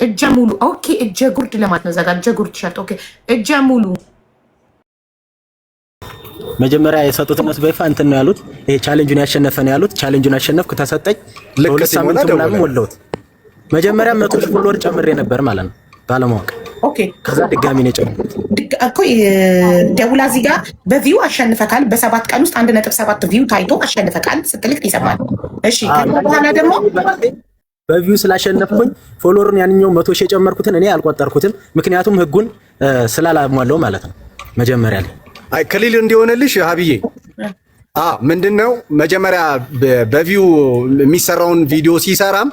እጀ ሙሉ ኦኬ። እጀ ጉርድ ለማለት ነው። ዘጋ እጀ ጉርድ ሸርት ኦኬ። እጀ ሙሉ መጀመሪያ የሰጡት እነሱ በይፋ እንትን ነው ያሉት። ይሄ ቻሌንጁን ያሸነፈ ነው ያሉት። ቻሌንጁን አሸነፍኩ ተሰጠኝ። ለሁለት ሳምንት ምናምን ሞላሁት። መጀመሪያ 100 ሺህ ፎሎወር ጨምሬ ነበር ማለት ነው ባለማወቅ። ኦኬ ከዛ ድጋሚ ነው የጨመርኩት እኮ ደውላ እዚህ ጋር በቪው አሸንፈካል። በ7 ቀን ውስጥ 1.7 ቪው ታይቶ አሸንፈካል ስትልክ ይሰማል። እሺ ከዛ በኋላ ደግሞ በቪው ስላሸነፍኩኝ ፎሎወርን ያንኛው 100 ሺህ የጨመርኩትን እኔ አልቆጠርኩትም። ምክንያቱም ህጉን ስላላሟላው ማለት ነው መጀመሪያ ላይ። አይ ክሊል እንዲሆነልሽ ሀብዬ ምንድነው መጀመሪያ በቪው የሚሰራውን ቪዲዮ ሲሰራም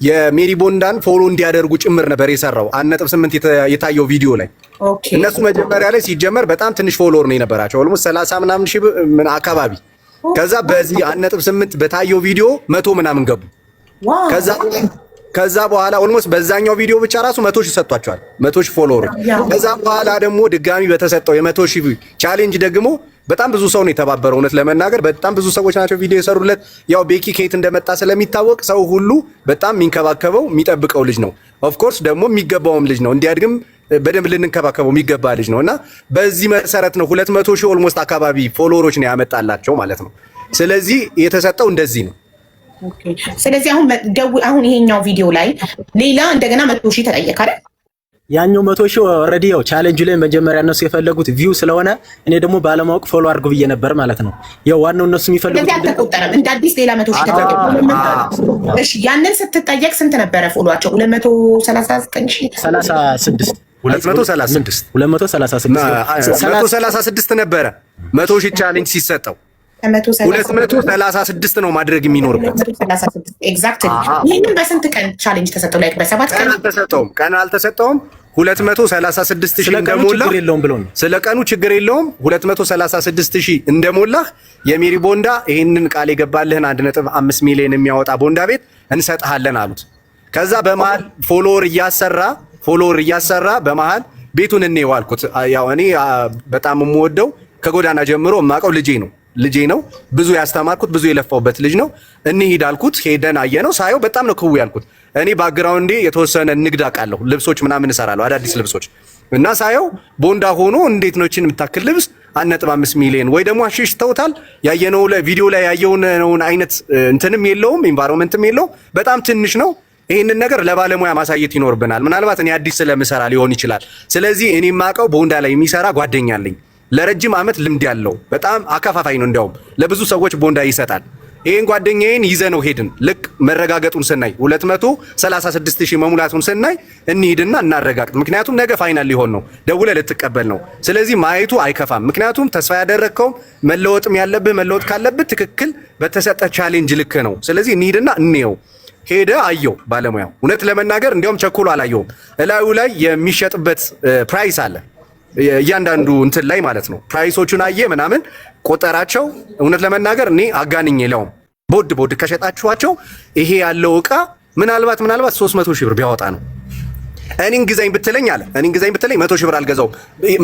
የሜሪ ቦንዳን ፎሎ እንዲያደርጉ ጭምር ነበር የሰራው 1.8 የታየው ቪዲዮ ላይ። እነሱ መጀመሪያ ላይ ሲጀመር በጣም ትንሽ ፎሎወር ነው የነበራቸው ኦልሞስት 30 ምናምን ሺህ አካባቢ። ከዛ በዚህ 1.8 በታየው ቪዲዮ 100 ምናምን ገቡ። ከዛ በኋላ ኦልሞስት በዛኛው ቪዲዮ ብቻ ራሱ 100 ሺህ ሰጥቷቸዋል፣ 100 ሺህ ፎሎወር። ከዛ በኋላ ደግሞ ድጋሚ በተሰጠው የ100 ሺህ ቻሌንጅ ደግሞ በጣም ብዙ ሰው ነው የተባበረው። እውነት ለመናገር በጣም ብዙ ሰዎች ናቸው ቪዲዮ የሰሩለት። ያው ቤኪ ኬት እንደመጣ ስለሚታወቅ ሰው ሁሉ በጣም የሚንከባከበው የሚጠብቀው ልጅ ነው። ኦፍ ኮርስ ደግሞ የሚገባውም ልጅ ነው፣ እንዲያድግም በደንብ ልንከባከበው የሚገባ ልጅ ነው። እና በዚህ መሰረት ነው 200 ሺህ ኦልሞስት አካባቢ ፎሎወሮች ነው ያመጣላቸው ማለት ነው። ስለዚህ የተሰጠው እንደዚህ ነው። ኦኬ ስለዚህ አሁን ይሄኛው ቪዲዮ ላይ ሌላ እንደገና 100 ሺህ ተጠየቀ አይደል? ያኛው 100 ሺህ ኦልሬዲ ያው ቻሌንጅ ላይ መጀመሪያ እነሱ የፈለጉት ቪው ስለሆነ እኔ ደግሞ ባለማወቅ ፎሎ አድርጉ ብዬ ነበር ማለት ነው። ያው ዋናው እነሱ የሚፈልጉት አልተቆጠረም። እንደ አዲስ ሌላ 100 ሺህ ተጠየቀ። እሺ ያንን ስትጠየቅ ስንት ነበረ ፎሎዋቸው? 236 ነበረ 100 ሺህ ቻሌንጅ ሲሰጠው 236 ነው ማድረግ የሚኖርበት። ኤግዛክትሊ። ይሄንን በስንት ቀን ቻሌንጅ ተሰጠው? ላይ በ7 ቀን ቀን አልተሰጠውም። 236 ሺህ እንደሞላ ስለ ቀኑ ችግር የለውም። 236 ሺህ እንደሞላህ የሜሪ ቦንዳ ይሄንን ቃል የገባልህን 1.5 ሚሊዮን የሚያወጣ ቦንዳ ቤት እንሰጥሃለን አሉት። ከዛ በመሃል ፎሎወር እያሰራ በመሃል ቤቱን እንየው አልኩት። ያው እኔ በጣም የምወደው ከጎዳና ጀምሮ የማውቀው ልጄ ነው። ብዙ ያስተማርኩት ብዙ የለፋውበት ልጅ ነው። እንሂድ አልኩት። ሄደን አየነው። ሳየው በጣም ነው ክው ያልኩት። እኔ ባክግራውንዴ የተወሰነ ንግድ አውቃለሁ፣ ልብሶች ምናምን እሰራለሁ፣ አዳዲስ ልብሶች እና ሳየው ቦንዳ ሆኖ እንዴት ነው እቺን የምታክል ልብስ 1.5 ሚሊዮን ወይ ደግሞ አሽሽተውታል። ያየነው ቪዲዮ ላይ ያየውን አይነት እንትንም የለውም፣ ኢንቫይሮንመንትም የለውም። በጣም ትንሽ ነው። ይህንን ነገር ለባለሙያ ማሳየት ይኖርብናል። ምናልባት እኔ አዲስ ስለምሰራ ሊሆን ይችላል። ስለዚህ እኔ የማውቀው ቦንዳ ላይ የሚሰራ ጓደኛ አለኝ፣ ለረጅም ዓመት ልምድ ያለው በጣም አካፋፋይ ነው። እንዲያውም ለብዙ ሰዎች ቦንዳ ይሰጣል። ይሄን ጓደኛዬን ይዘነው ሄድን። ልክ መረጋገጡን ስናይ 236 ሺህ መሙላቱን ስናይ እንሂድና እናረጋግጥ። ምክንያቱም ነገ ፋይናል ሊሆን ነው፣ ደውለህ ልትቀበል ነው። ስለዚህ ማየቱ አይከፋም። ምክንያቱም ተስፋ ያደረግከው መለወጥም ያለብህ መለወጥ ካለብህ ትክክል በተሰጠ ቻሌንጅ ልክ ነው። ስለዚህ እንሂድና እንየው። ሄደ አየው ባለሙያው። እውነት ለመናገር እንዲያውም ቸኩሎ አላየውም። እላዩ ላይ የሚሸጥበት ፕራይስ አለ እያንዳንዱ እንትን ላይ ማለት ነው። ፕራይሶቹን አየ ምናምን ቆጠራቸው። እውነት ለመናገር እኔ አጋንኝ የለውም። ቦድ ከሸጣችኋቸው ይሄ ያለው እቃ ምናልባት 300 ሺህ ብር ቢያወጣ ነው። እኔን ግዛኝ ብትለኝ 100 ሺህ ብር አልገዛውም።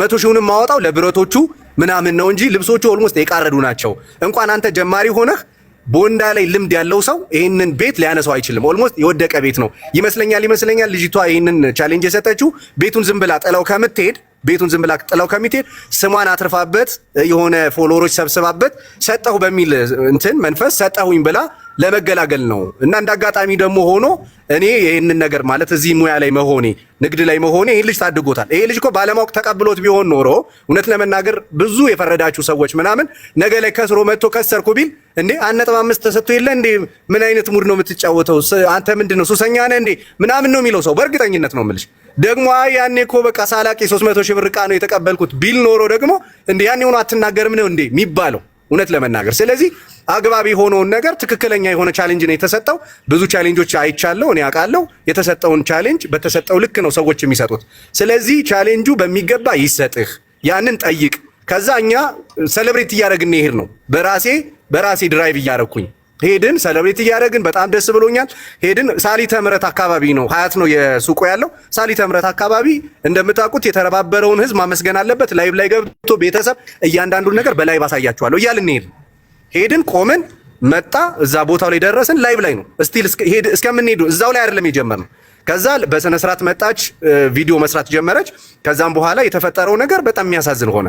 100 ሺውንም ማወጣው ለብረቶቹ ምናምን ነው እንጂ ልብሶቹ ኦልሞስት የቃረዱ ናቸው። እንኳን አንተ ጀማሪ ሆነህ ቦንዳ ላይ ልምድ ያለው ሰው ይሄንን ቤት ሊያነሳው አይችልም። ኦልሞስት የወደቀ ቤት ነው ይመስለኛል። ልጅቷ ይሄንን ቻሌንጅ የሰጠችው ቤቱን ዝም ብላ ጥላው ከሚትሄድ ስሟን አትርፋበት የሆነ ፎሎወሮች ሰብስባበት ሰጠሁ በሚል እንትን መንፈስ ሰጠሁኝ ብላ ለመገላገል ነው። እና እንዳጋጣሚ ደግሞ ሆኖ እኔ ይሄንን ነገር ማለት እዚህ ሙያ ላይ መሆኔ ንግድ ላይ መሆኔ ይሄ ልጅ ታድጎታል። ይሄ ልጅ እኮ ባለማወቅ ተቀብሎት ቢሆን ኖሮ እውነት ለመናገር ብዙ የፈረዳችሁ ሰዎች ምናምን ነገ ላይ ከስሮ መጥቶ ከሰርኩ ቢል እንዴ 1.5 ተሰጥቶ የለ እንዴ ምን አይነት ሙድ ነው የምትጫወተው አንተ? ምንድነው ሱሰኛ ነህ እንዴ ምናምን ነው የሚለው ሰው። በእርግጠኝነት ነው የምልሽ። ደግሞ ያኔ እኮ በቃ ሳላቂ 300 ሺህ ብር ዕቃ ነው የተቀበልኩት ቢል ኖሮ ደግሞ እንዴ ያኔ ሆኖ አትናገርም ነው እንዴ የሚባለው እውነት ለመናገር። ስለዚህ አግባብ የሆነውን ነገር ትክክለኛ የሆነ ቻሌንጅ ነው የተሰጠው። ብዙ ቻሌንጆች አይቻለሁ፣ እኔ አውቃለሁ። የተሰጠውን ቻሌንጅ በተሰጠው ልክ ነው ሰዎች የሚሰጡት። ስለዚህ ቻሌንጁ በሚገባ ይሰጥህ፣ ያንን ጠይቅ። ከዛ እኛ ሴሌብሬት እያደረግን ይሄድ ነው። በራሴ ድራይቭ እያደረግኩኝ ሄድን፣ ሴሌብሬት እያደረግን በጣም ደስ ብሎኛል። ሄድን። ሳሊተ ምህረት አካባቢ ነው፣ ሀያት ነው የሱቁ ያለው። ሳሊተ ምህረት አካባቢ እንደምታውቁት የተረባበረውን ህዝብ ማመስገን አለበት። ላይቭ ላይ ገብቶ ቤተሰብ እያንዳንዱን ነገር በላይቭ አሳያችኋለሁ እያልን ሄድን። ቆመን መጣ፣ እዛ ቦታው ላይ ደረስን። ላይቭ ላይ ነው እስቲል እስከምንሄዱ እዛው ላይ አይደለም የጀመርነው። ከዛ በስነ ስርዓት መጣች፣ ቪዲዮ መስራት ጀመረች። ከዛም በኋላ የተፈጠረው ነገር በጣም የሚያሳዝን ሆነ።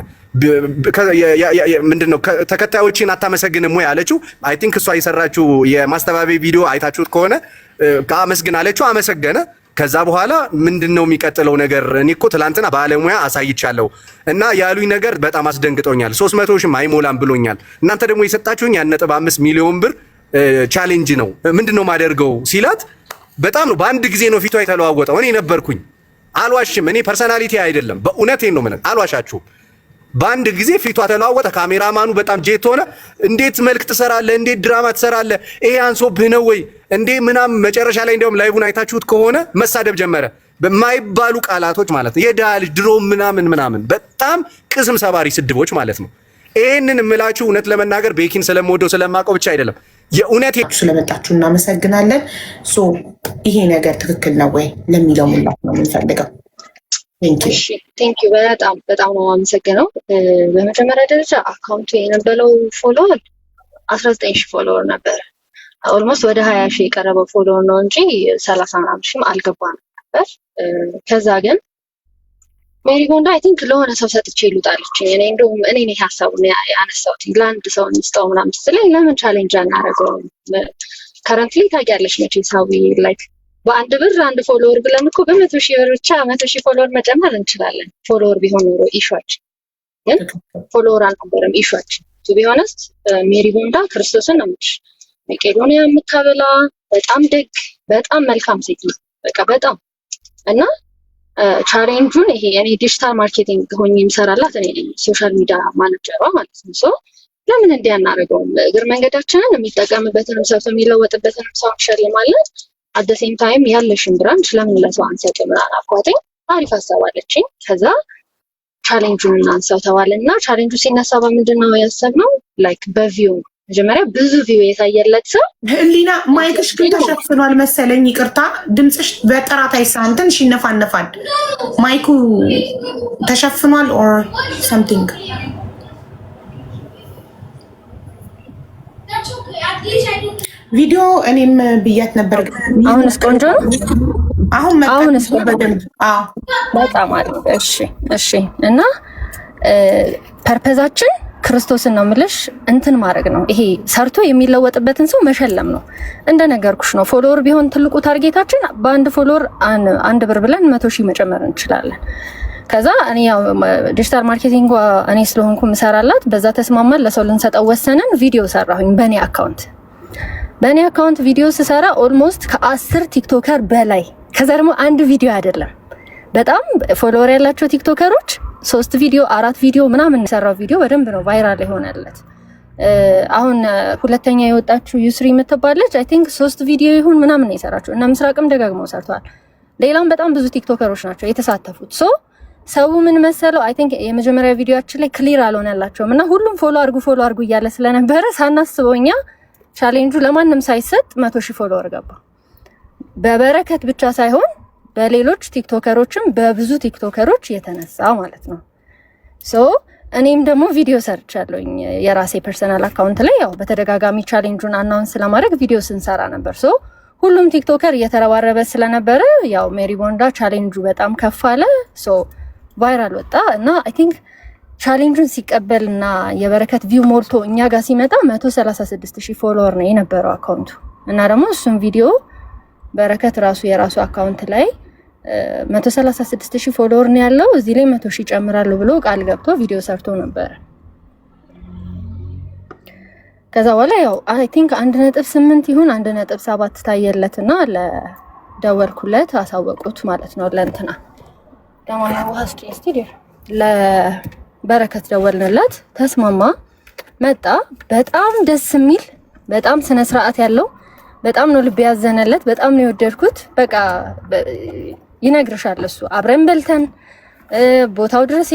ምንድነው ተከታዮችን አታመሰግንም ወይ አለችው። አይ ቲንክ እሷ የሰራችው የማስተባበያ ቪዲዮ አይታችሁት ከሆነ አመስግን አለችው፣ አመሰገነ። ከዛ በኋላ ምንድነው የሚቀጥለው ነገር? እኔ እኮ ትላንትና ባለሙያ አሳይቻለሁ እና ያሉኝ ነገር በጣም አስደንግጦኛል። 300 ሺህም አይሞላም ብሎኛል። እናንተ ደግሞ የሰጣችሁኝ 1.5 ሚሊዮን ብር ቻሌንጅ ነው። ምንድነው ማደርገው ሲላት በጣም ነው በአንድ ጊዜ ነው ፊቷ የተለዋወጠው። እኔ ነበርኩኝ፣ አልዋሽም። እኔ ፐርሰናሊቲ አይደለም፣ በእውነቴን ነው ማለት አልዋሻችሁም። በአንድ ጊዜ ፊቷ ተለዋወጠ። ካሜራማኑ በጣም ጄት ሆነ። እንዴት መልክ ትሰራለህ? እንዴት ድራማ ትሰራለህ? ይሄ አንሶብህ ነው ወይ እንዴ ምናምን። መጨረሻ ላይ እንደውም ላይቡን አይታችሁት ከሆነ መሳደብ ጀመረ፣ በማይባሉ ቃላቶች ማለት ነው። የድሃ ልጅ ድሮ ምናምን በጣም ቅስም ሰባሪ ስድቦች ማለት ነው። ይሄንን እምላችሁ እውነት ለመናገር ቤኪን ስለምወደው ስለማውቀው ብቻ አይደለም። የእውነት ስለመጣችሁ እናመሰግናለን። ይሄ ነገር ትክክል ነው ወይ ለሚለው ምላሽ ነው የምንፈልገው። ቴንክ ዩ በጣም ነው አመሰግነው። በመጀመሪያ ደረጃ አካውንቱ የነበረው ፎሎወር 19,000 ፎሎወር ነበረ። ኦልሞስት ወደ 20,000 የቀረበው ፎሎወር ነው እንጂ 30 ምናምን ሺህም አልገባንም ነበር። ከዛ ግን ሜሪጎንዳ አይ ቲንክ ለሆነ ሰው ሰጥቼ ይሉጣለችኝ። እኔ እንደውም እኔ ነኝ ሀሳቡን ያነሳሁት ለአንድ ሰው እንስጠው ምናምን ስትለኝ ለምን ቻሌንጅ አናደርገውም? ከረንትሊ ታውቂያለሽ መቼ ሳዊ ላይክ በአንድ ብር አንድ ፎሎወር ብለን እኮ በ100 ሺህ ብር ብቻ 100 ሺህ ፎሎወር መጨመር እንችላለን። ፎሎወር ቢሆን ኖሮ ኢሹአችን ግን ፎሎወር አልነበረም ኢሹአችን። ቱ ቢ ሆነስት ሜሪጎንዳ ክርስቶስን ነው የምልሽ መቄዶንያ የምታበላ በጣም ደግ በጣም መልካም ሴት ነው። በቃ በጣም እና ቻሌንጁን ይሄ እኔ ዲጂታል ማርኬቲንግ ሆኜ የምሰራላት እኔ ነኝ፣ ሶሻል ሚዲያ ማኔጀሯ ማለት ነው። ሶ ለምን እንዲያናረገውም እግር መንገዳችንን የሚጠቀምበትንም ሰው የሚለወጥበትንም ሰው እንሸልማለን። አት ዘ ሴም ታይም ያለሽን ብራንች ለምን ለሰው አንሰጥም? አልኳትኝ። አሪፍ ሀሳብ አለችኝ። ከዛ ቻሌንጁን እናንሳው ተባለና ቻሌንጁ ሲነሳ በምንድን ነው ያሰብነው? ላይክ በቪው መጀመሪያ ብዙ ቪው የታየለት ሰው ህሊና ማይክሽ ግን ተሸፍኗል መሰለኝ። ይቅርታ ድምፅሽ በጥራት አይሳንተን ይነፋነፋል። ማይኩ ተሸፍኗል ኦር ሰምቲንግ። ቪዲዮ እኔም ብያት ነበር። አሁንስ ቆንጆ ነው። አሁንስ በደንብ በጣም አሪፍ። እሺ እና ፐርፐዛችን ክርስቶስን ነው የምልሽ እንትን ማድረግ ነው። ይሄ ሰርቶ የሚለወጥበትን ሰው መሸለም ነው። እንደነገርኩሽ ነው። ፎሎወር ቢሆን ትልቁ ታርጌታችን በአንድ ፎሎወር 1 ብር ብለን 100 ሺህ መጨመር እንችላለን። ከዛ እኔ ያው ዲጂታል ማርኬቲንግ እኔ ስለሆንኩ ምሰራላት በዛ ተስማማን። ለሰው ልንሰጠው ወሰንን። ቪዲዮ ሰራሁኝ በእኔ አካውንት ቪዲዮ ስሰራ ኦልሞስት ከ10 ቲክቶከር በላይ። ከዛ ደግሞ አንድ ቪዲዮ አይደለም፣ በጣም ፎሎወር ያላቸው ቲክቶከሮች 3 ቪዲዮ 4 ቪዲዮ ምናምን የሰራው ቪዲዮ በደንብ ነው ቫይራል የሆነለት። አሁን ሁለተኛ የወጣችው ዩስሪ የምትባለች አይ ቲንክ 3 ቪዲዮ ይሁን ምናምን ነው የሰራችው እና ምስራቅም ደጋግመው ሰርተዋል። ሌላም በጣም ብዙ ቲክቶከሮች ናቸው የተሳተፉት። ሰው ምን መሰለው አይ ቲንክ የመጀመሪያ ቪዲዮአችን ላይ ክሊር አልሆነላቸውም እና ሁሉም ፎሎ አድርጉ እያለ ስለነበረ ሳናስበውኛ ቻሌንጁ ለማንም ሳይሰጥ 100 ሺህ ፎሎወር ገባ። በበረከት ብቻ ሳይሆን በሌሎች ቲክቶከሮችም በብዙ ቲክቶከሮች የተነሳ ማለት ነው። እኔም ደግሞ ቪዲዮ ሰርቻለሁኝ የራሴ ፐርሰናል አካውንት ላይ ያው በተደጋጋሚ ቻሌንጁን አናውንስ ለማድረግ ቪዲዮ ስንሰራ ነበር። ሁሉም ቲክቶከር እየተረባረበ ስለነበረ ያው ሜሪጎንዳ ቻሌንጁ በጣም ከፍ አለ። ቫይራል ወጣ እና አይ ቲንክ ቻሌንጁን ሲቀበልና የበረከት ቪው ሞልቶ እኛ ጋር ሲመጣ 136,000 ፎሎወር ነው የነበረው አካውንቱ እና ደግሞ እሱም ቪዲዮ በረከት ራሱ የራሱ አካውንት ላይ 136,000 ፎሎወር ነው ያለው። እዚህ ላይ 100 ሺህ ጨምራለሁ ብሎ ቃል ገብቶ ቪዲዮ ሰርቶ ነበር። ከዛ በኋላ ያው አይ ቲንክ 1.8 ይሁን 1.7 ታየለትና ለደወልኩለት አሳወቁት ማለት ነው። ለእንትና ደማና ዋስቲ ስቱዲዮ ለበረከት ደወልንለት፣ ተስማማ፣ መጣ። በጣም ደስ የሚል በጣም ስነ ስርዓት ያለው በጣም ነው ልብ ያዘነለት። በጣም ነው የወደድኩት። በቃ ይነግርሻል እሱ አብረን በልተን ቦታው ድረስ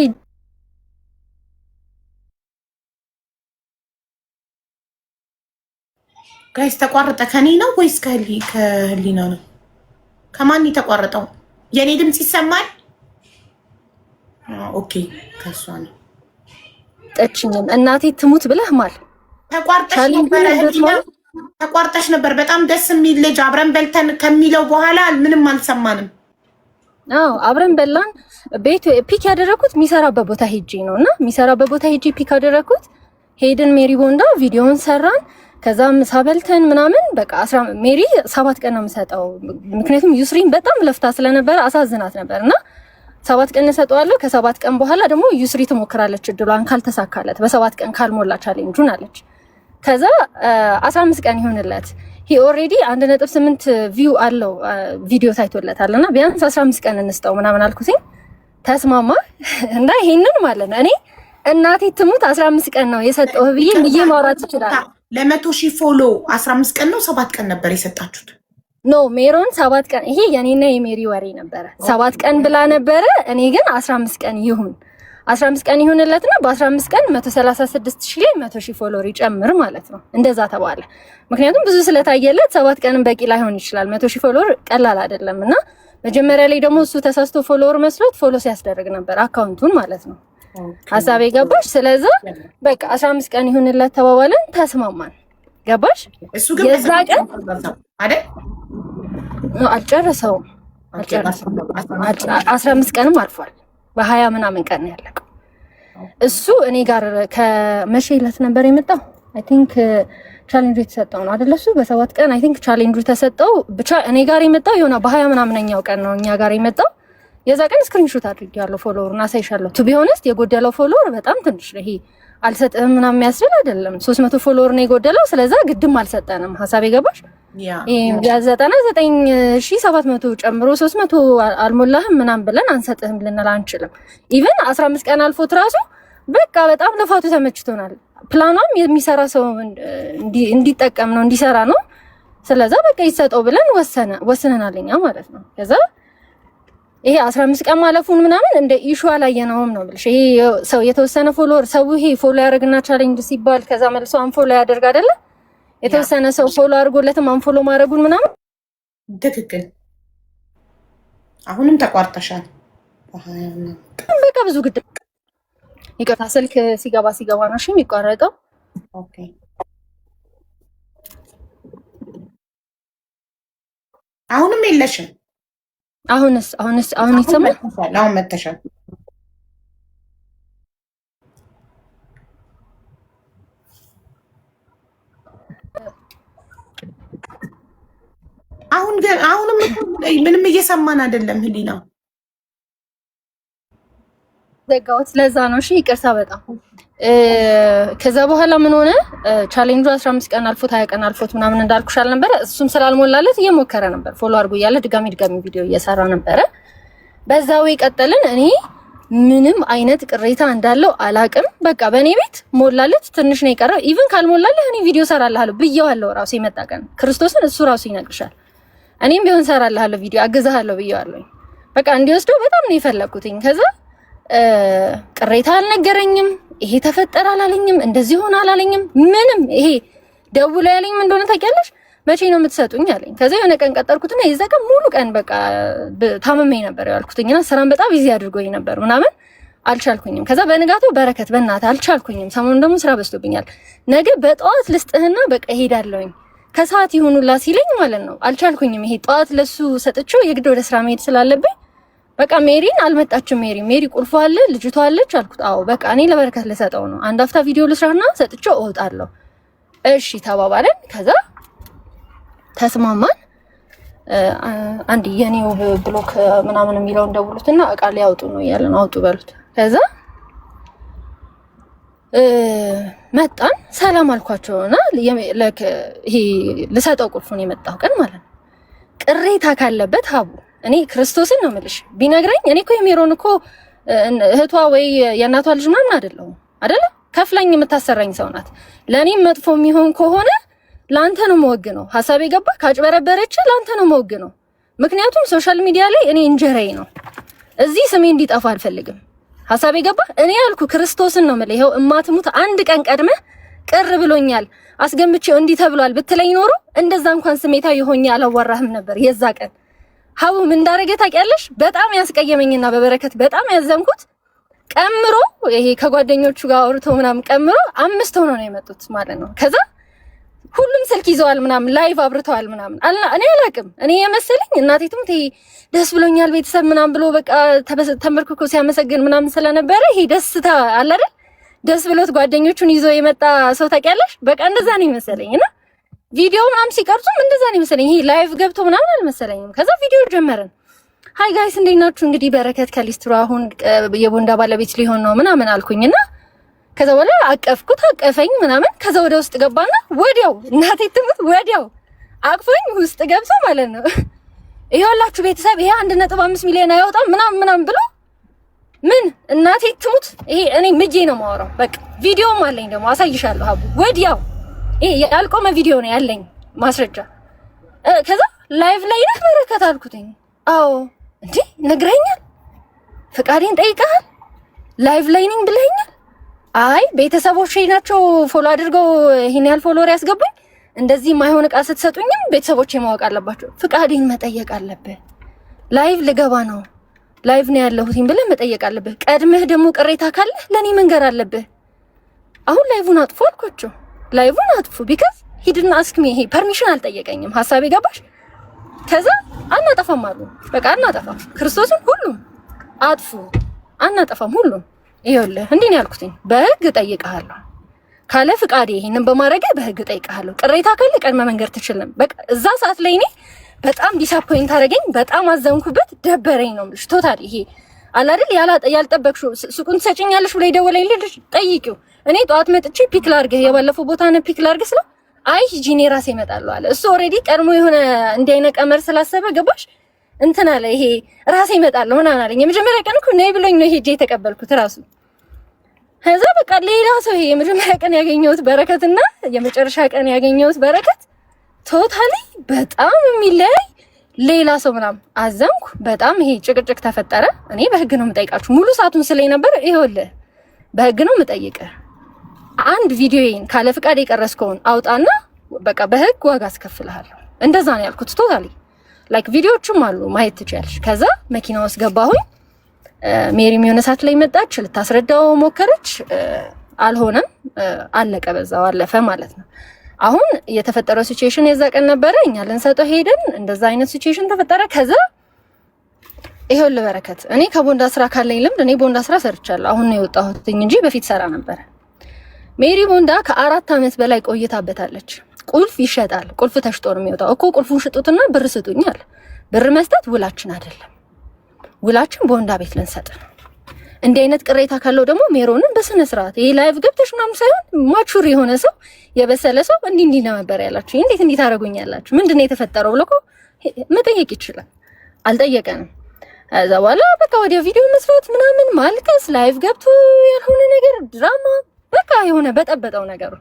ጋይስ ተቋረጠ። ከኔ ነው ወይስ ከህሊና ነው? ከማን የተቋረጠው? የኔ ድምጽ ይሰማል? ኦኬ ከሷ ነው። ጠጭኝም እናቴ ትሙት ብለህ ማል ተቋርጠሽ ነበር ህሊና? ተቋርጠሽ ነበር። በጣም ደስ የሚል ልጅ አብረን በልተን ከሚለው በኋላ ምንም አልሰማንም። አዎ አብረን በላን። ቤቱ ፒክ ያደረኩት የሚሰራበት ቦታ ሄጄ ነው እና የሚሰራበት ቦታ ሄጄ ፒክ ያደረኩት ሄድን ሜሪ ቦንዳ ቪዲዮን ሰራን። ከዛ ምሳ በልተን ምናምን በቃ ሜሪ 7 ቀን ነው የምሰጠው። ምክንያቱም ዩስሪን በጣም ለፍታ ስለነበረ አሳዝናት ነበርና 7 ቀን እሰጠዋለሁ። ከ7 ቀን በኋላ ደግሞ ዩስሪ ትሞክራለች እድሏን ካልተሳካለት በ7 ቀን ካልሞላ ቻሌንጁን አለች። ከዛ 15 ቀን ይሆንለት ሂ ኦሬዲ 1.8 ቪው አለው ቪዲዮ ታይቶለታልና ቢያንስ 15 ቀን እንስጠው ምናምን አልኩትኝ። ተስማማ እና ይሄንን ማለት ነው እኔ እናቴ ትሙት 15 ቀን ነው የሰጠው ብዬ ማውራት ይችላል። ለ100,000 ፎሎ 15 ቀን ነው 7 ቀን ነበር የሰጣችሁት? ኖ ሜሮን 7 ቀን ይሄ የኔና የሜሪ ወሬ ነበረ። 7 ቀን ብላ ነበረ። እኔ ግን 15 ቀን ይሁን 15 ቀን ይሁንለትና በ15 ቀን 136,000 ላይ 100,000 ፎሎወር ይጨምር ማለት ነው። እንደዛ ተባለ። ምክንያቱም ብዙ ስለታየለት 7 ቀንም በቂ ላይሆን ይችላል። 100,000 ፎሎወር ቀላል አይደለምና መጀመሪያ ላይ ደግሞ እሱ ተሳስቶ ፎሎወር መስሎት ፎሎ ሲያስደርግ ነበር አካውንቱን ማለት ነው። ሐሳቤ ገባሽ? ስለዛ በቃ 15 ቀን ይሁንለት ተባባለን፣ ተስማማን። ገባሽ? እሱ ግን የዛ ቀን አይደል አልጨረሰውም። 15 ቀንም አልፏል። በ20 ምናምን ቀን ነው ያለቀው። እሱ እኔ ጋር ከመቼ ዕለት ነበር የመጣው? አይ ቲንክ ቻሌንጁ የተሰጠው ነው አይደል? እሱ በ7 ቀን አይ ቲንክ ቻሌንጁ ተሰጠው። ብቻ እኔ ጋር የመጣው የሆነ በ20 ምናምንኛው ቀን ነው እኛ ጋር የመጣው። የዛ ቀን ስክሪንሾት አድርጌያለሁ ፎሎወሩን አሳይሻለሁ። ቱ ቢ ሆነስት የጎደለው ፎሎወር በጣም ትንሽ ነው። ይሄ አልሰጥህም ምናምን የሚያስብል አይደለም። 300 ፎሎወር ነው የጎደለው። ስለዛ ግድም አልሰጠንም። ሐሳቤ ገባሽ? ያ 99,700 ጨምሮ 300 አልሞላህም ምናምን ብለን አንሰጥህም ልንል አንችልም። ኢቭን 15 ቀን አልፎት ራሱ በቃ በጣም ልፋቱ ተመችቶናል። ፕላኗም የሚሰራ ሰው እንዲጠቀም ነው እንዲሰራ ነው። ስለዛ በቃ ይሰጠው ብለን ወስነናል እኛ ማለት ነው። ከዛ ይሄ 15 ቀን ማለፉን ምናምን እንደ ኢሹ አላየነውም ነው ብልሽ። ይሄ ሰው የተወሰነ ፎሎወር ሰው ይሄ ፎሎ ያደርግና ቻሌንጅ ሲባል ከዛ መልሶ አንፎሎ ያደርግ አይደለ? የተወሰነ ሰው ፎሎ አድርጎለትም አንፎሎ ማድረጉን ምናምን ትክክል። አሁንም ተቋርጠሻል። በቃ ብዙ ግድ ይቅርታ፣ ስልክ ሲገባ ነው እሺ የሚቋረጠው። ኦኬ አሁንም የለሽም። አሁን ይሰማል። አሁን መተሻል። አሁንም ምንም እየሰማን አይደለም። ህሊና ዘጋሁት። ለዛ ነው እሺ ይቅርታ በጣም ከዛ በኋላ ምን ሆነ? ቻሌንጁ 15 ቀን አልፎት 20 ቀን አልፎት ምናምን እንዳልኩሽ አልነበረ? እሱም ስላልሞላለት እየሞከረ ነበር። ፎሎ አድርጎ እያለ ድጋሚ ቪዲዮ እየሰራ ነበረ። በዛው ይቀጥልን። እኔ ምንም አይነት ቅሬታ እንዳለው አላቅም። በቃ በእኔ ቤት ሞላለት፣ ትንሽ ነው የቀረው። ኢቭን ካልሞላለህ እኔ ቪዲዮ ሰራልሃለሁ ብዬዋለሁ። ራሱ የመጣ ቀን ክርስቶስን እሱ ራሱ ይነግርሻል። እኔም ቢሆን ሰራልሃለሁ፣ ቪዲዮ አግዛሃለሁ ብዬዋለሁ። በቃ እንዲወስደው በጣም ነው የፈለኩትኝ። ከዛ ቅሬታ አልነገረኝም። ይሄ ተፈጠረ አላለኝም። እንደዚህ ሆነ አላለኝም። ምንም ይሄ ደውሎ ያለኝ ምን እንደሆነ ታውቂያለሽ? መቼ ነው የምትሰጡኝ አለኝ። ከዛ የሆነ ቀን ቀጠርኩትና የዛ ቀን ሙሉ ቀን በቃ ታመመኝ ነበር ያልኩትኝና ስራን በጣም ቢዚ አድርጎኝ ነበር ምናምን አልቻልኩኝም። ከዛ በንጋታው በረከት በእናትህ አልቻልኩኝም፣ ሰሞኑን ደግሞ ስራ በዝቶብኛል፣ ነገ በጠዋት ልስጥህና በቃ እሄዳለሁኝ ከሰዓት ይሁኑላ ሲለኝ ማለት ነው አልቻልኩኝም። ይሄ ጠዋት ለሱ ሰጥቼው የግድ ወደ ስራ መሄድ ስላለብኝ በቃ ሜሪን አልመጣችም። ሜሪ ቁልፏ አለ ልጅቷ አለች አልኩት። አዎ በቃ እኔ ለበረከት ልሰጠው ነው፣ አንድ አፍታ ቪዲዮ ልስራና ሰጥቼው እወጣለሁ። እሺ ተባባለን። ከዛ ተስማማን። አንድ የኔው ብሎክ ምናምን የሚለውን ደውሉትና እቃ ሊያውጡ ነው እያለን አውጡ በሉት። ከዛ መጣን፣ ሰላም አልኳቸውና ይሄ ልሰጠው ቁልፉን የመጣው ቀን ማለት ነው። ቅሬታ ካለበት ሀቡ እኔ ክርስቶስን ነው የምልሽ ቢነግረኝ፣ እኔ እኮ የሜሮን እኮ እህቷ ወይ የእናቷ ልጅ ምናምን አይደለሁም አይደለ? ከፍለኝ የምታሰራኝ ሰው ናት። ለእኔም መጥፎ የሚሆን ከሆነ ለአንተ ነው መወግነው። ሀሳብ የገባ ካጭበረበረች ለአንተ ነው መወግነው። ምክንያቱም ሶሻል ሚዲያ ላይ እኔ እንጀራዬ ነው፣ እዚህ ስሜ እንዲጠፋ አልፈልግም። ሀሳብ የገባ እኔ ያልኩ ክርስቶስን ነው የምልህ። ይኸው እማትሙት አንድ ቀን ቀድመህ ቅር ብሎኛል አስገምቼው እንዲህ ተብሏል ብትለኝ ኖሮ እንደዛ እንኳን ስሜታዊ ሆኜ አላወራህም ነበር። የዛ ቀን ሀቡ ምን እንዳረገ ታውቂያለሽ? በጣም ያስቀየመኝና በበረከት በጣም ያዘንኩት ቀምሮ ይሄ ከጓደኞቹ ጋር አውርቶ ምናምን ቀምሮ 5 ሆነው ነው የመጡት ማለት ነው። ከዛ ሁሉም ስልክ ይዘዋል ምናምን ላይቭ አብርተዋል ምናምን እኔ አላውቅም። እኔ የመሰለኝ እናቴ ትሙት ይሄ ደስ ብሎኛል ቤተሰብ ምናምን ብሎ በቃ ተመርክኮ ሲያመሰግን ምናምን ስለነበረ ይሄ ደስታ አለ አይደል? ደስ ብሎት ጓደኞቹን ይዞ የመጣ ሰው ታውቂያለሽ? በቃ እንደዛ ነው ይመስለኝ እና ቪዲዮ ምናምን ሲቀርጹም እንደዛ ነው ይመስለኝ። ይሄ ላይቭ ገብቶ ምናምን አልመሰለኝም። ከዛ ቪዲዮ ጀመረን። ሃይ ጋይስ እንዴት ናችሁ? እንግዲህ በረከት ከሊስትሮ አሁን የቦንዳ ባለቤት ሊሆን ነው ምናምን አልኩኝና ከዛ በኋላ አቀፍኩት፣ አቀፈኝ ምናምን። ከዛ ወደ ውስጥ ገባና ወዲያው እናቴ ትሙት ወዲያው አቅፎኝ ውስጥ ገብቶ ማለት ነው ይኸውላችሁ ቤተሰብ ይሄ 1.5 ሚሊዮን አይወጣም ምናምን ብሎ ምን እናቴ ትሙት። ይሄ እኔ ምጄ ነው የማወራው። በቃ ቪዲዮም አለኝ ደግሞ አሳይሻለሁ። ሀቡ ወዲያው ይሄ ያልቆመ ቪዲዮ ነው ያለኝ ማስረጃ። ከዛ ላይቭ ላይ ነህ በረከት አልኩትኝ። አዎ እንዴ ነግረኛል፣ ፍቃዴን ጠይቀሃል፣ ላይቭ ላይ ነኝ ብለኸኛል። አይ ቤተሰቦቼ ናቸው ፎሎ አድርገው ይሄን ያህል ፎሎወር ያስገቡኝ። እንደዚህ የማይሆን ዕቃ ስትሰጡኝም ቤተሰቦቼ ማወቅ አለባቸው። ፍቃዴን መጠየቅ አለብህ። ላይቭ ልገባ ነው ላይቭ ነው ያለሁትኝ ብለህ መጠየቅ አለብህ። ቀድመህ ደግሞ ቅሬታ ካለህ ለኔ መንገር አለብህ። አሁን ላይቭን አጥፉ አልኳቸው። ላይቭን አጥፉ ቢካዝ ሂድና አስክሚ። ይሄ ፐርሚሽን አልጠየቀኝም። ሐሳቤ ገባሽ? ከዛ አናጠፋም አሉ። በቃ አናጠፋም፣ ክርስቶስን ሁሉም አጥፉ፣ አናጠፋም ሁሉም። ይኸውልህ እንዲህ ነው ያልኩትኝ። በህግ እጠይቅሃለሁ ካለ ፍቃዴ ይሄንን በማድረግ በህግ እጠይቅሃለሁ። ቅሬታ ካለ ቀድመ መንገር ትችልም። በቃ እዛ ሰዓት ላይ እኔ በጣም ዲስአፖይንት አደረገኝ። በጣም አዘንኩበት፣ ደበረኝ ነው የምልሽ። ቶታሊ ይሄ አለ አይደል ያልጠበቅሽው ሱቁን ትሰጪኛለሽ ብሎ የደወለኝ ልጅ ጠይቂው። እኔ ጠዋት መጥቼ ፒክ ላድርግህ የባለፈው ቦታ ነው ፒክ ላድርግህ ስለው አይ ሂጂ እኔ ራሴ እመጣለሁ አለ። እሱ ኦልሬዲ ቀድሞ የሆነ እንዲህ አይነት ቀመር ስላሰበ ገባሽ እንትን አለ። ይሄ ራሴ እመጣለሁ ምናምን አለኝ። የመጀመሪያ ቀን እኮ ነይ ብሎኝ ነው ሄጄ የተቀበልኩት ራሱ። ከዛ በቃ ሌላ ሰው ይሄ የመጀመሪያ ቀን ያገኘሁት በረከትና የመጨረሻ ቀን ያገኘሁት በረከት ቶታሊ በጣም የሚለያይ ሌላ ሰው ምናምን። አዘንኩ በጣም። ይሄ ጭቅጭቅ ተፈጠረ። እኔ በህግ ነው የምጠይቃችሁ ሙሉ ሰዓቱን ስለኝ ነበር። ይኸውልህ በህግ ነው የምጠይቅህ። አንድ ቪዲዮዬን ካለ ፍቃድ የቀረስከውን አውጣና በቃ በህግ ዋጋ አስከፍልሃለሁ። እንደዛ ነው ያልኩት። ቶታሊ ላይክ ቪዲዮዎችም አሉ ማየት ትችያለሽ። ከዛ መኪና ውስጥ ገባሁኝ። ሜሪም የሆነ ሰዓት ላይ መጣች፣ ልታስረዳው ሞከረች። አልሆነም፣ አለቀ፣ በዛው አለፈ ማለት ነው። አሁን የተፈጠረው ሲቹዌሽን የዛ ቀን ነበረ። እኛ ልንሰጠው ሄደን እንደዛ አይነት ሲቹዌሽን ተፈጠረ። ከዛ ይኸውልህ በረከት እኔ ከቦንዳ ስራ ካለኝ ልምድ እኔ ቦንዳ ስራ ሰርቻለሁ። አሁን ነው የወጣሁት እንጂ በፊት ሰራ ነበረ። ሜሪ ቦንዳ ከ4 ዓመት በላይ ቆይታበታለች። ቁልፍ ይሸጣል። ቁልፍ ተሽጦ ነው የሚወጣው እኮ። ቁልፉን ሽጡትና ብር ስጡኛል። ብር መስጠት ውላችን አይደለም። ውላችን ቦንዳ ቤት ልንሰጥ ነው። እንዲህ አይነት ቅሬታ ካለው ደግሞ ሜሮንን በስነ ስርዓት ይሄ ላይቭ ገብተሽ ምናምን ሳይሆን ማቹር የሆነ ሰው የበሰለ ሰው እንዲህ ነበር ያላችሁ። እንዴት ታደርጉኛላችሁ? ምንድነው የተፈጠረው ብሎ መጠየቅ ይችላል። አልጠየቀንም። ከዛ በኋላ በቃ ወደ ቪዲዮ መስራት ምናምን ማልቀስ፣ ላይቭ ገብቶ ያልሆነ ነገር ድራማ በቃ የሆነ በጠበጠው ነገሩ።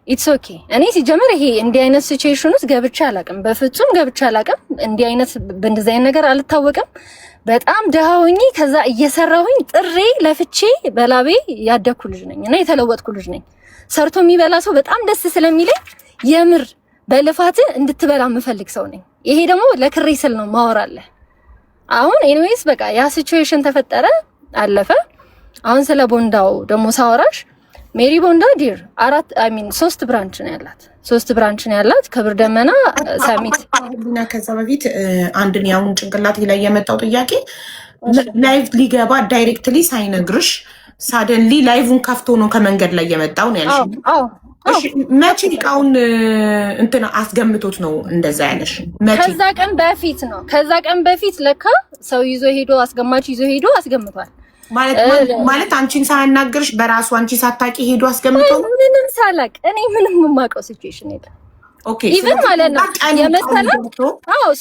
ኢትስ ኦኬ። እኔ ሲጀመር ይሄ እንዲህ አይነት ሲቹዌሽን ውስጥ ገብቼ አላውቅም። በፍጹም ገብቼ አላውቅም። እንዲህ አይነት በእንደዚህ አይነት ነገር አልታወቅም። በጣም ደሃ ሆኜ ከዛ እየሰራሁኝ ጥሬ ለፍቼ በላቤ ያደኩ ልጅ ነኝ እና የተለወጥኩ ልጅ ነኝ። ሰርቶ የሚበላ ሰው በጣም ደስ ስለሚለኝ የምር በልፋት እንድትበላ የምፈልግ ሰው ነኝ። ይሄ ደግሞ ለክሬ ስል ነው ማወራለህ። አሁን ኤኒዌይስ በቃ ያ ሲቹዌሽን ተፈጠረ፣ አለፈ። አሁን ስለ ቦንዳው ደግሞ ሳወራሽ ሜሪ ቦንዳ ዲር 3 ብራንች ነው ያላት። 3 ብራንች ነው ያላት። ክብር ደመና፣ ሰሚት እና ከዛ በፊት አንድን ያውን ጭንቅላት ላይ የመጣው ጥያቄ ላይቭ ሊገባ ዳይሬክትሊ ሳይነግርሽ ሳደንሊ ላይቭን ከፍቶ ነው ከመንገድ ላይ የመጣው ነው ያልሽ። እሺ መቼ እቃውን እንትና አስገምቶት ነው እንደዛ ያለሽ? ከዛ ቀን በፊት ነው። ከዛ ቀን በፊት ለካ ሰው ይዞ ሄዶ አስገማች ይዞ ሄዶ አስገምቷል። ማለት አንቺን ሳያናግርሽ በራሱ አንቺ ሳታቂ ሄዶ አስገምቶ ምንም ሳላቅ እኔ ምንም የማውቀው ሲቹዌሽን የለም። ኦኬ ኢቭን ማለት ነው የመሰላት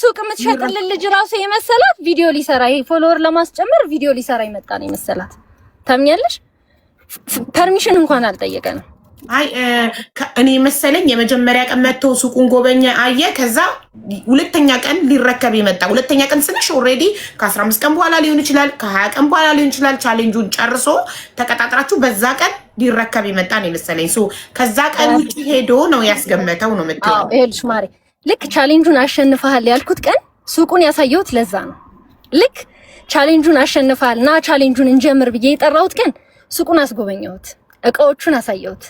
ሱቅ የምትሸጥልን ልጅ ራሱ የመሰላት ቪዲዮ ሊሰራ ይሄ ፎሎወር ለማስጨመር ቪዲዮ ሊሰራ ይመጣ ነው የመሰላት። ታምኛለሽ? ፐርሚሽን እንኳን አልጠየቀንም። አይ እኔ መሰለኝ የመጀመሪያ ቀን መጥቶ ሱቁን ጎበኛ አየ። ከዛ ሁለተኛ ቀን ሊረከብ የመጣ ሁለተኛ ቀን ስልሽ ኦልሬዲ ከ15 ቀን በኋላ ሊሆን ይችላል፣ ከ20 ቀን በኋላ ሊሆን ይችላል። ቻሌንጁን ጨርሶ ተቀጣጥራችሁ በዛ ቀን ሊረከብ የመጣ ነው መሰለኝ። ሶ ከዛ ቀን ውጪ ሄዶ ነው ያስገመተው ነው የምትለው። አዎ ይኸውልሽ ማሪ፣ ልክ ቻሌንጁን አሸንፈሃል ያልኩት ቀን ሱቁን ያሳየሁት ለዛ ነው። ልክ ቻሌንጁን አሸንፈሃል እና ቻሌንጁን እንጀምር ብዬ የጠራሁት ቀን ሱቁን አስጎበኘሁት፣ እቃዎቹን አሳየሁት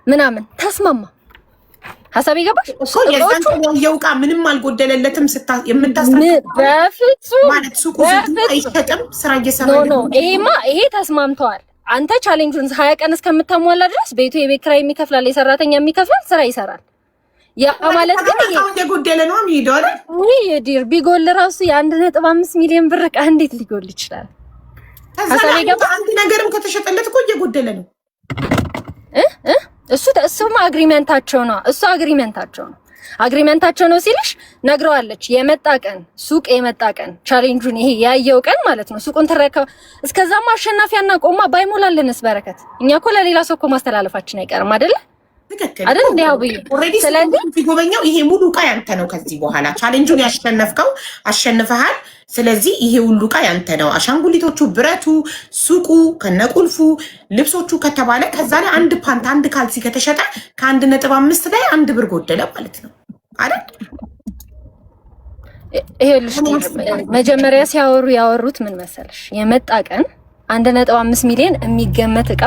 ምናምን ተስማማ። ሀሳብ ይገባሽ እኮ የዛን ዕቃ ምንም አልጎደለለትም በፍጹም ማለት ሱቁ አይሸጥም ስራ እየሰራ ነው። ይሄ ተስማምተዋል። አንተ ቻሌንጁን 20 ቀን እስከምታሟላ ድረስ ቤቱ የቤት ኪራይ የሚከፍላል፣ የሰራተኛ የሚከፍላል፣ ስራ ይሰራል። ያ ማለት ግን ይሄ የጎደለ ነው የሚሄደው አይደል? ይሄ ቢጎል ራሱ የ1.5 ሚሊዮን ብር ዕቃ እንዴት ሊጎል ይችላል? አንድ ነገርም ከተሸጠለት እኮ እየጎደለ ነው። እሱማ አግሪመንታቸው ነው። አግሪመንታቸው ነው ሲልሽ ነግረዋለች። የመጣ ቀን ሱቅ የመጣ ቀን ቻሌንጁን ይሄ ያየው ቀን ማለት ነው ሱቁን ተረከበ። እስከዛማ አሸናፊያና ቆማ ባይሞላልንስ በረከት እኛ እኮ ለሌላ ሰው እኮ ማስተላለፋችን አይቀርም አይደለ? አይደል? እንዴው ብዬ ስለዚህ ሲጎበኛው ይሄ ሙሉ ዕቃ ያንተ ነው። ከዚህ በኋላ ቻሌንጁን ያሸነፍከው አሸንፈሃል። ስለዚህ ይሄ ሁሉ ዕቃ ያንተ ነው። አሻንጉሊቶቹ፣ ብረቱ፣ ሱቁ ከነቁልፉ፣ ልብሶቹ ከተባለ ከዛ ላይ አንድ ፓንት አንድ ካልሲ ከተሸጠ ከ1.5 ላይ 1 ብር ጎደለ ማለት ነው አይደል? ይሄ መጀመሪያ ሲያወሩ ያወሩት ምን መሰለሽ? የመጣ ቀን 1.5 ሚሊዮን የሚገመት ዕቃ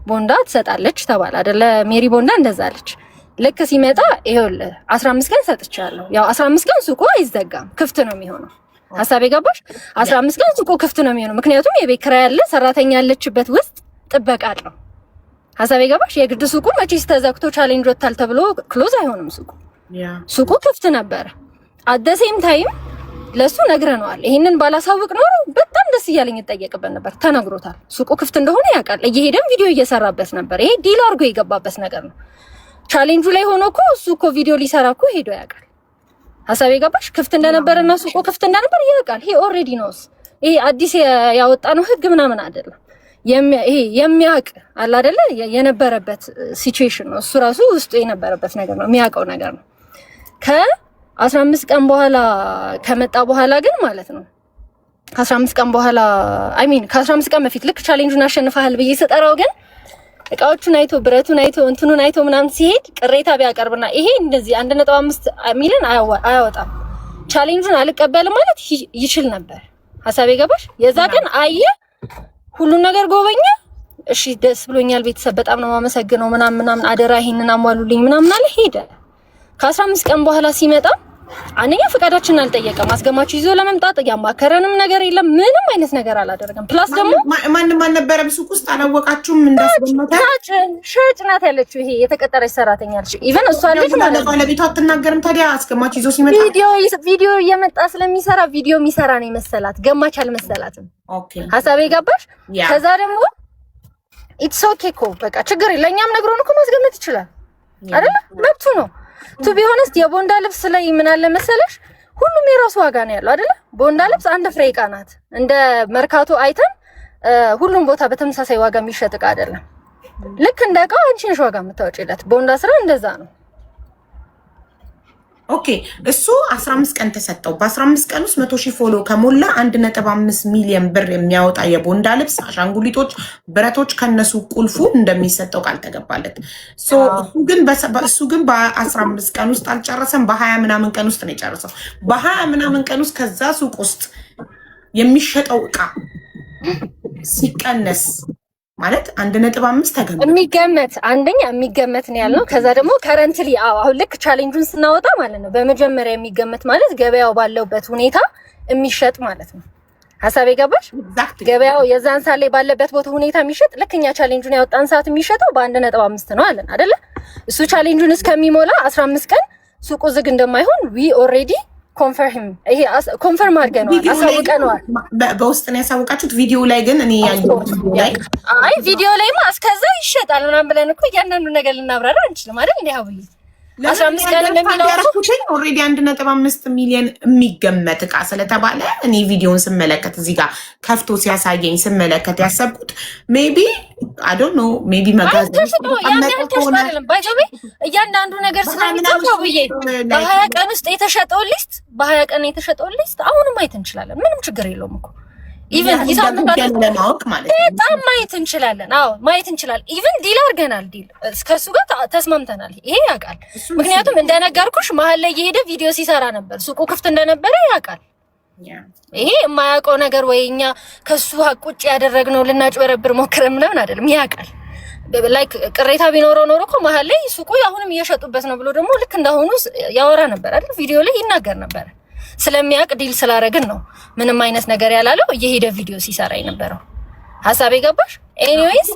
ቦንዳ ትሰጣለች ተባለ አይደለ? ሜሪ ቦንዳ እንደዛ አለች። ልክ ሲመጣ ይኸውልህ 15 ቀን ሰጥቻለሁ። ያው 15 ቀን ሱቁ አይዘጋም፣ ክፍት ነው የሚሆነው። ሀሳብ የገባሽ? 15 ቀን ሱቁ ክፍት ነው የሚሆነው። ምክንያቱም የቤት ኪራይ ያለ ሰራተኛ ያለችበት ውስጥ ጥበቃ አለው። ሀሳብ የገባሽ? የግድ ሱቁ መቼስ ተዘግቶ ቻሌንጅ ወጣል ተብሎ ክሎዝ አይሆንም። ሱቁ ክፍት ነበረ። አት ዘ ሴም ታይም ለሱ ነግረነዋል። ይሄንን ባላሳውቅ ኖሮ በጣም ደስ እያለኝ እጠየቅበት ነበር። ተነግሮታል። ሱቁ ክፍት እንደሆነ ያውቃል። እየሄደም ቪዲዮ እየሰራበት ነበር። ይሄ ዲል አድርጎ የገባበት ነገር ነው። ቻሌንጁ ላይ ሆኖ እኮ እሱ እኮ ቪዲዮ ሊሰራ እኮ ሄዶ ያውቃል። ሀሳብ የገባሽ? ክፍት እንደነበረና ሱቁ ክፍት እንደነበር ያውቃል። ይሄ ኦልሬዲ ነውስ። ይሄ አዲስ ያወጣነው ህግ ምናምን አይደለም። ይሄ የሚያውቅ አለ አይደለ? የነበረበት ሲቹዌሽን ነው። እሱ ራሱ ውስጡ የነበረበት ነገር ነው። የሚያውቀው ነገር ነው። ከ15 ቀን በኋላ ከመጣ በኋላ ግን ማለት ነው ከ15 ቀን በኋላ ከ15 ቀን በፊት ልክ ቻሌንጁን አሸንፈሃል ብዬ ስጠራው ግን እቃዎቹን አይቶ ብረቱን አይቶ እንትኑን አይቶ ምናምን ሲሄድ ቅሬታ ቢያቀርብና ይሄ እንደዚህ 1.5 ሚሊዮን አያወጣም ቻሌንጁን አልቀበልም ማለት ይችል ነበር። ሀሳብ የገባሽ? የዛ ቀን አየ ሁሉን ነገር ጎበኛ። እሺ ደስ ብሎኛል፣ ቤተሰብ በጣም ነው የማመሰግነው ምናምን አደራ ይሄንን አሟሉልኝ ምናምን አለ ሄደ። ከ15 ቀን በኋላ ሲመጣ አንደኛ ፈቃዳችንን አልጠየቀም። አስገማችሁ ይዞ ለመምጣት ያማከረንም ነገር የለም። ምንም አይነት ነገር አላደረገም። ፕላስ ደግሞ ማንም አልነበረም ሱቅ ውስጥ አላወቃችሁም። እንዳስገመተ ሸጭ ናት ያለችው ይሄ የተቀጠረች ሰራተኛ አለች። ኢቨን እሷ ልጅ ማለት ነው ለቤቷ አትናገርም። ታዲያ አስገማችሁ ይዞ ሲመጣ ቪዲዮ እየመጣ ስለሚሰራ ቪዲዮ የሚሰራ ነው የመሰላት። ገማች አልመሰላትም። ኦኬ ሀሳቤ ገባሽ? ከዛ ደግሞ ኢትስ ኦኬ እኮ በቃ ችግር የለኛም ነግሮን እኮ ማስገመት ይችላል አይደል? መብቱ ነው። ቱ ቢ ሆነስት የቦንዳ ልብስ ላይ ምን አለ መሰለሽ ሁሉም የራሱ ዋጋ ነው ያለው አይደለ? ቦንዳ ልብስ አንድ ፍሬ ዕቃ ናት። እንደ መርካቶ አይተን ሁሉም ቦታ በተመሳሳይ ዋጋ የሚሸጥ ዕቃ አይደለም። ልክ እንደ ዕቃው አንቺ ነሽ ዋጋ የምታወጪለት። ቦንዳ ስራ እንደዛ ነው። ኦኬ እሱ 15 ቀን ተሰጠው። በ15 ቀን ውስጥ 100,000 ፎሎ ከሞላ 1.5 ሚሊዮን ብር የሚያወጣ የቦንዳ ልብስ፣ አሻንጉሊቶች፣ ብረቶች ከነሱ ቁልፉ እንደሚሰጠው ቃል ተገባለት። እሱ ግን በ15 ቀን ውስጥ አልጨረሰም። በ20 ምናምን ቀን ውስጥ ነው የጨረሰው። በ20 ምናምን ቀን ውስጥ ከዛ ሱቅ ውስጥ የሚሸጠው ዕቃ ሲቀነስ ማለት 1.5 ተገመተ የሚገመት አንደኛ የሚገመት ነው ያልነው። ከዛ ደግሞ ከረንትሊ አሁን ልክ ቻሌንጁን ስናወጣ ማለት ነው በመጀመሪያ የሚገመት ማለት ገበያው ባለበት ሁኔታ የሚሸጥ ማለት ነው። ሀሳብ የገባሽ? ገበያው የዛን ሳለ ባለበት ቦታ ሁኔታ የሚሸጥ ልክ እኛ ቻሌንጁን ያወጣን ሰዓት የሚሸጠው በ1.5 ነው አለን አይደለ? እሱ ቻሌንጁን እስከሚሞላ 15 ቀን ሱቁ ዝግ እንደማይሆን ዊ ኦልሬዲ ኮንፈርም አድርገነዋል፣ አሳውቀነዋል። በውስጥ ነው ያሳውቃችሁት። ቪዲዮ ላይ ግን እኔ ያየሁት ቪዲዮ ላይማ እስከዛ ይሸጣል ምናምን ብለን እኮ እያንዳንዱ ነገር ልናብራራ አንችልም አይደል? እንዴ ሀብዬ 15 ቀን እንደሚለው ኦልሬዲ 1.5 ሚሊዮን የሚገመት ዕቃ ስለተባለ እኔ ቪዲዮን ስመለከት እዚህ ጋር ከፍቶ ሲያሳየኝ ስመለከት ያሰብኩት ሜቢ አይ ዶንት ኖ ሜቢ መጋዘን እያንዳንዱ ነገር ስለሚጠፋው ብዬ በ20 ቀን ውስጥ የተሸጠውን ሊስት አሁንም ማየት እንችላለን። ምንም ችግር የለውም እኮ ኢቨን ለማወቅ ማለት ነው በጣም ማየት እንችላለን። አዎ ማየት እንችላለን። ኢቨን ዲል አድርገናል። ዲል እስከሱ ጋር ተስማምተናል። ይሄ ያውቃል። ምክንያቱም እንደነገርኩሽ መሀል ላይ የሄደ ቪዲዮ ሲሰራ ነበር። ሱቁ ክፍት እንደነበረ ያውቃል። ይሄ የማያውቀው ነገር ወይ እኛ ከሱ ቁጭ ያደረግነው ልናጭበረብር ሞክረን ምናምን አይደለም። ያውቃል። ላይክ ቅሬታ ቢኖረው ኖሮ እኮ መሀል ላይ ሱቁ አሁንም እየሸጡበት ነው ብሎ ደግሞ ልክ እንዳሁኑ ያወራ ነበር አይደል? ቪዲዮ ላይ ይናገር ነበር። ስለሚያውቅ ዲል ስላደረግን ነው ምንም አይነት ነገር ያላለው እየሄደ ቪዲዮ ሲሰራ የነበረው። ሐሳቤ ገባሽ? ኤኒዌይስ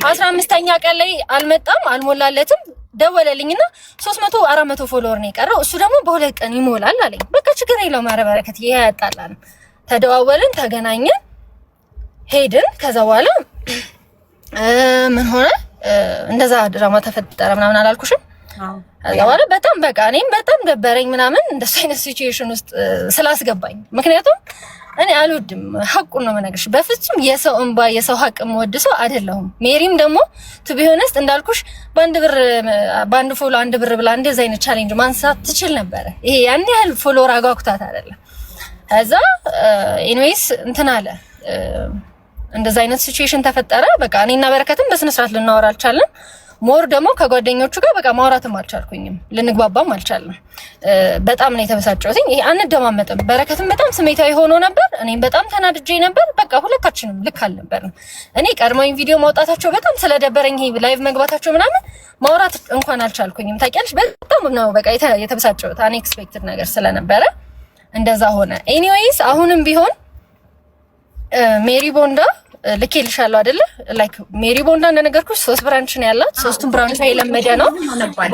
15ኛ ቀን ላይ አልመጣም፣ አልሞላለትም። ደወለልኝና 300 400 ፎሎወር ነው የቀረው፣ እሱ ደግሞ በሁለት ቀን ይሞላል አለኝ። በቃ ችግር የለውም ኧረ በረከት ይሄ ያጣላል። ተደዋወልን፣ ተገናኘን፣ ሄድን። ከዛ በኋላ ምን ሆነ እንደዛ ድራማ ተፈጠረ ምናምን አላልኩሽም? ከዛ በኋላ በጣም በቃ እኔም በጣም ደበረኝ ምናምን እንደሱ አይነት ሲቹዌሽን ውስጥ ስላስገባኝ። ምክንያቱም እኔ አልወድም፣ ሐቁን ነው የምነግርሽ። በፍጹም የሰው እንባ የሰው ሐቅ የምወድ ሰው አይደለሁም። ሜሪም ደግሞ ቱ ቢ ሆነስት እንዳልኩሽ በአንድ ፎሎ 1 ብር ብላ እንደዛ አይነት ቻሌንጅ ማንሳት ትችል ነበረ። ይሄ ያን ያህል ፎሎወር አጓጉታት አይደለም። ከዛ ኤኒዌይስ እንትን አለ እንደዛ አይነት ሲቹዌሽን ተፈጠረ። በቃ እኔና በረከትም በስነ ስርዓት ልናወራ አልቻልንም። ሞር ደግሞ ከጓደኞቹ ጋር በቃ ማውራትም አልቻልኩኝም፣ ልንግባባም አልቻልንም። በጣም ነው የተበሳጨሁት። ይሄ አንደማመጥም። በረከትም በጣም ስሜታዊ ሆኖ ነበር፣ እኔም በጣም ተናድጄ ነበር። በቃ ሁለታችንም ልክ አልነበርንም። እኔ ቀድሞኝ ቪዲዮ ማውጣታቸው በጣም ስለደበረኝ ይሄ ላይቭ መግባታቸው ምናምን ማውራት እንኳን አልቻልኩኝም። ታውቂያለሽ፣ በጣም ነው በቃ የተበሳጨሁት። አንኤክስፔክትድ ነገር ስለነበረ እንደዛ ሆነ። ኤኒዌይስ አሁንም ቢሆን ሜሪ ቦንዳ ልኬልሻለሁ አይደለ? ላይክ ሜሪ ቦንዳ እንደነገርኩሽ 3 ብራንች ነው ያላት። 3ቱም ብራንች የለመደ ነው።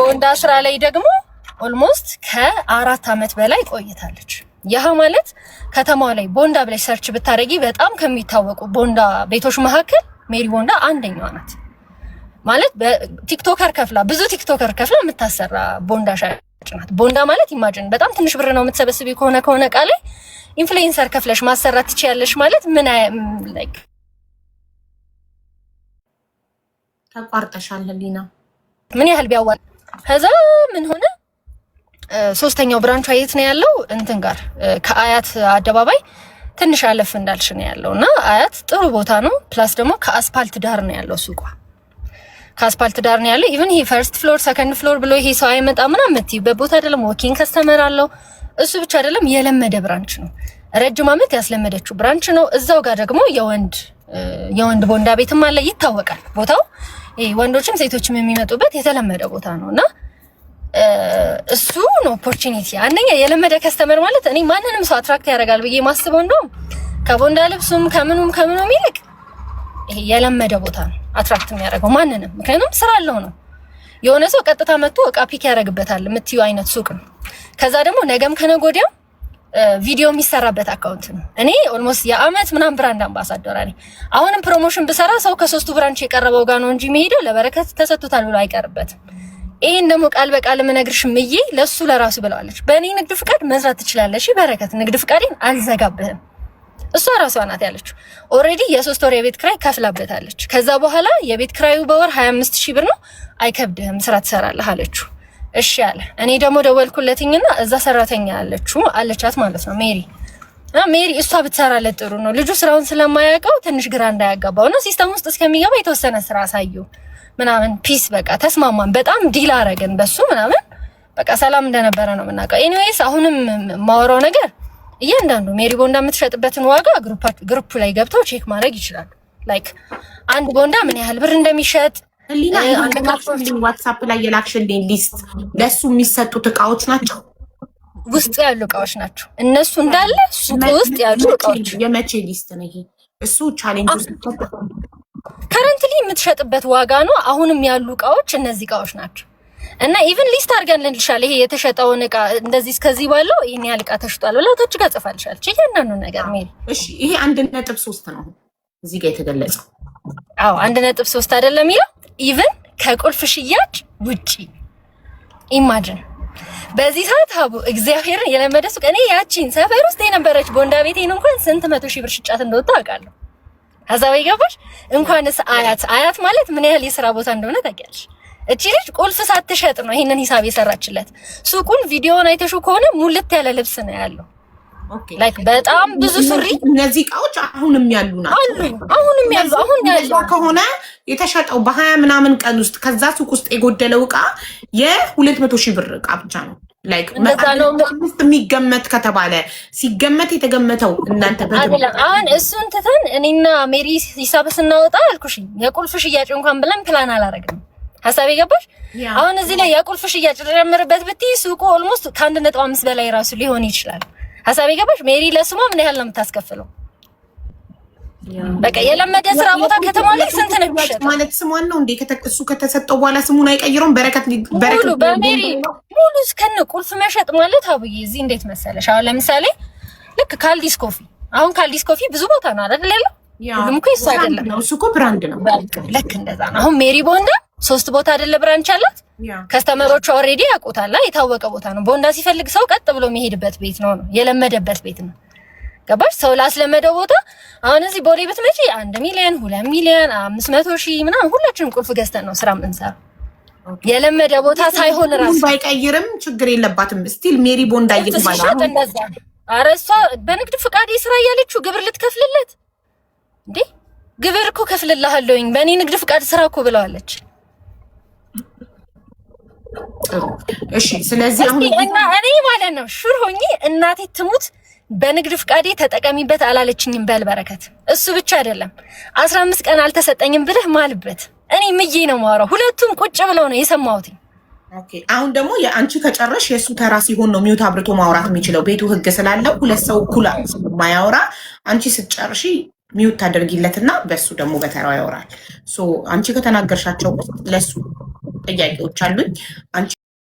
ቦንዳ ስራ ላይ ደግሞ ኦልሞስት ከ4 ዓመት በላይ ቆይታለች። ያህ ማለት ከተማዋ ላይ ቦንዳ ብለሽ ሰርች ብታረጊ በጣም ከሚታወቁ ቦንዳ ቤቶች መካከል ሜሪ ቦንዳ አንደኛዋ ናት። ማለት በቲክቶከር ከፍላ ብዙ ቲክቶከር ከፍላ የምታሰራ ቦንዳ ሻጭ ናት። ቦንዳ ማለት ኢማጂን በጣም ትንሽ ብር ነው የምትሰበስቢ ከሆነ እቃ ላይ ኢንፍሉዌንሰር ከፍለሽ ማሰራት ትችያለሽ። ማለት ምን ላይክ ተቋርጠሻል ሊና ምን ያህል ቢያዋል። ከዛ ምን ሆነ 3ኛው ብራንች የት ነው ያለው? እንትን ጋር ከአያት አደባባይ ትንሽ አለፍ እንዳልሽ ነው ያለውና አያት ጥሩ ቦታ ነው። ፕላስ ደግሞ ከአስፓልት ዳር ነው ያለው ሱቋ። ከአስፓልት ዳር ነው ያለው። ኢቭን ይሄ ፈርስት ፍሎር ሰከንድ ፍሎር ብሎ ይሄ ሰው አይመጣ ምናምን የምትይበት ቦታ አይደለም። ወኪንግ ከስተመር አለው። እሱ ብቻ አይደለም፣ የለመደ ብራንች ነው። ረጅም ዓመት ያስለመደችው ብራንች ነው። እዛው ጋር ደግሞ የወንድ ቦንዳ ቤትም አለ። ይታወቃል ቦታው። ይሄ ወንዶችም ሴቶችም የሚመጡበት የተለመደ ቦታ ነውና እሱ ነው ኦፖርቹኒቲ። አንደኛ የለመደ ከስተመር ማለት እኔ ማንንም ሰው አትራክት ያደርጋል ብዬ ማስበው እንደውም ከቦንዳ ልብሱም ከምኑም ይልቅ ይሄ የለመደ ቦታ ነው አትራክት የሚያደርገው ማንንም። ምክንያቱም ስራ አለው ነው። የሆነ ሰው ቀጥታ መጥቶ እቃ ፒክ ያደርግበታል የምትዩ አይነት ሱቅ ነው። ከዛ ደግሞ ነገም ከነገ ወዲያም ቪዲዮ የሚሰራበት አካውንት ነው። እኔ ኦልሞስት የአመት ምናምን ብራንድ አምባሳደር ነኝ። አሁንም ፕሮሞሽን ብሰራ ሰው ከ3ቱ ብራንች የቀረበው ጋር ነው እንጂ የሚሄደው ለበረከት ተሰጥቶታል ብሎ አይቀርበትም። ይሄን ደግሞ ቃል በቃል የምነግርሽ ምዬ ለሱ ለራሱ ብለዋለች። በእኔ ንግድ ፍቃድ መስራት ትችላለሽ በረከት፣ ንግድ ፍቃዴን አልዘጋብህም። እሷ ራሷ ናት ያለችው። ኦልሬዲ የ3 ወር የቤት ክራይ ከፍላበታለች። ከዛ በኋላ የቤት ክራዩ በወር 25000 ብር ነው፣ አይከብድህም፣ ስራ ትሰራለህ አለችው። እሺ አለ። እኔ ደግሞ ደወልኩለትኝና እዛ ሰራተኛ አለቻት ማለት ነው ሜሪ እሷ ብትሰራለት ጥሩ ነው፣ ልጁ ስራውን ስለማያውቀው ትንሽ ግራ እንዳያጋባውና ሲስተም ውስጥ እስከሚገባ የተወሰነ ስራ አሳየው ምናምን። ፒስ በቃ ተስማማን። በጣም ዲል አረግን በሱ ምናምን በቃ ሰላም እንደነበረ ነው የምናውቀው። ኤኒዌይስ አሁንም ማወራው ነገር እያንዳንዱ ሜሪ ቦንዳ የምትሸጥበትን ዋጋ ግሩፕ ላይ ገብተው ቼክ ማድረግ ይችላሉ። ላይክ አንድ ቦንዳ ምን ያህል ብር እንደሚሸጥ ሊና ዋትስአፕ ላይ የላክሽልኝ ሊስት ለሱ የሚሰጡት እቃዎች ናቸው፣ ውስጥ ያሉ እቃዎች ናቸው እነሱ እንዳለ ሱቅ ውስጥ ያሉ እቃዎች። የመቼ ሊስት ነው ይሄ? እሱ ቻሌንጅ ውስጥ ከረንትሊ የምትሸጥበት ዋጋ ነው። አሁንም ያሉ እቃዎች እነዚህ እቃዎች ናቸው። እና ኢቭን ሊስት አድርገን ልንልሻል። ይሄ የተሸጠውን እቃ እንደዚህ እስከዚህ ባለው ይሄን ያህል እቃ ተሽጧል ብላ ታች ጋር ጽፋልሻለች እያንዳንዱ ነገር ሜሪ። እሺ ይሄ 1.3 ነው እዚህ ጋር የተገለጸው። አዎ 1.3 አይደለም ይላል። ኢቭን ከቁልፍ ሽያጭ ውጪ ኢማጂን በዚህ ሰዓት ሀቡ እግዚአብሔርን የለመደ ሱቅ። እኔ ያቺን ሰፈር ውስጥ የነበረች ቦንዳ ቤቴን እንኳን ስንት 100,000 ብር ሽጫት እንደወጣ አውቃለሁ። ሀሳብ ይገባሽ? እንኳንስ አያት ማለት ምን ያህል የሥራ ቦታ እንደሆነ ታውቂያለሽ። እቺ ልጅ ቁልፍ ሳትሸጥ ነው ይሄንን ሂሳብ የሰራችለት። ሱቁን ቪዲዮውን አይተሹ ከሆነ ሙልት ያለ ልብስ ነው ያለው። ላይክ በጣም ብዙ ሱሪ። እነዚህ እቃዎች አሁንም ያሉ ናቸው። አሁንም ያሉ ከሆነ የተሸጠው በ20 ምናምን ቀን ውስጥ ከዛ ሱቅ ውስጥ የጎደለው እቃ የ200,000 ብር እቃ ብቻ ነው። ላይክ የሚገመት ከተባለ ሲገመት የተገመተው እናንተ አይደለም። አሁን እሱን ትተን እኔና ሜሪ ሂሳብ ስናወጣ አልኩሽኝ የቁልፍ ሽያጭ እንኳን ብለን ፕላን አላረግንም። ሐሳቤ ገባሽ? አሁን እዚህ ላይ የቁልፍ ሽያጭ ጨምርበት ብትይ ሱቁ ኦልሞስት ከ1.5 በላይ ራሱ ሊሆን ይችላል። ሐሳቤ ገባሽ? ሜሪ ለስሟ ምን ያህል ነው የምታስከፍለው? በቃ የለመደ ስራ ቦታ ከተማ ላይ ስንት ነው የሚሸጠው? ማለት ስሟን ነው እንዴ? እሱ ከተሰጠው በኋላ ስሙን አይቀይረውም። በረከት በሜሪ ሙሉ እስከነ ቁልፍ መሸጥ ማለት አብዬ እዚህ እንዴት መሰለሽ? አሁን ለምሳሌ ልክ ካልዲስ ኮፊ፣ አሁን ካልዲስ ኮፊ ብዙ ቦታ ነው አይደል ያለው? ሁሉም እኮ ይሳ አይደለም ነው፣ እሱ እኮ ብራንድ ነው። ልክ እንደዛ ነው። አሁን ሜሪ ቦንዳ 3 ቦታ አይደለ ብራንች አላት። ከስተመሮቹ ኦልሬዲ ያውቁታል። የታወቀ ቦታ ነው። ቦንዳ ሲፈልግ ሰው ቀጥ ብሎ የሚሄድበት ቤት ነው፣ የለመደበት ቤት ነው። ገባሽ? ሰው ላስለመደው ቦታ አሁን እዚህ ቦሌ ብትመጪ 1 ሚሊዮን 2 ሚሊዮን 500 ሺህ ምናምን ሁላችንም ቁልፍ ገዝተን ነው ስራ የምንሰራው። የለመደ ቦታ ሳይሆን ራሱ ባይቀይርም ችግር የለባትም። ስቲል ሜሪ ቦንዳ ይባላል። እንደዛ ኧረ እሷ በንግድ ፍቃድ ስራ እያለችው ግብር ልትከፍልለት እንዴ? ግብር እኮ ከፍልልሃለሁኝ በእኔ ንግድ ፍቃድ ስራ እኮ ብለዋለች። እሺ ስለዚህ አሁን እኔ ማለት ነው ሹር ሆኜ እናቴ ትሙት በንግድ ፍቃዴ ተጠቀሚበት አላለችኝም። በልበረከት እሱ ብቻ አይደለም 15 ቀን አልተሰጠኝም ብለህ ማልበት። እኔ ምዬ ነው የማወራው። ሁለቱም ቁጭ ብለው ነው የሰማሁት። ኦኬ አሁን ደግሞ የአንቺ ከጨረሽ የእሱ ተራ ሲሆን ነው ሚውት አብርቶ ማውራት የሚችለው። ቤቱ ህግ ስላለው ሁለት ሰው እኩል ማያወራ። አንቺ ስትጨርሺ ሚውት ታደርጊለትና በሱ ደግሞ በተራው ያወራል። ሶ አንቺ ከተናገርሻቸው ውስጥ ለሱ ጥያቄዎች አሉኝ። አንቺ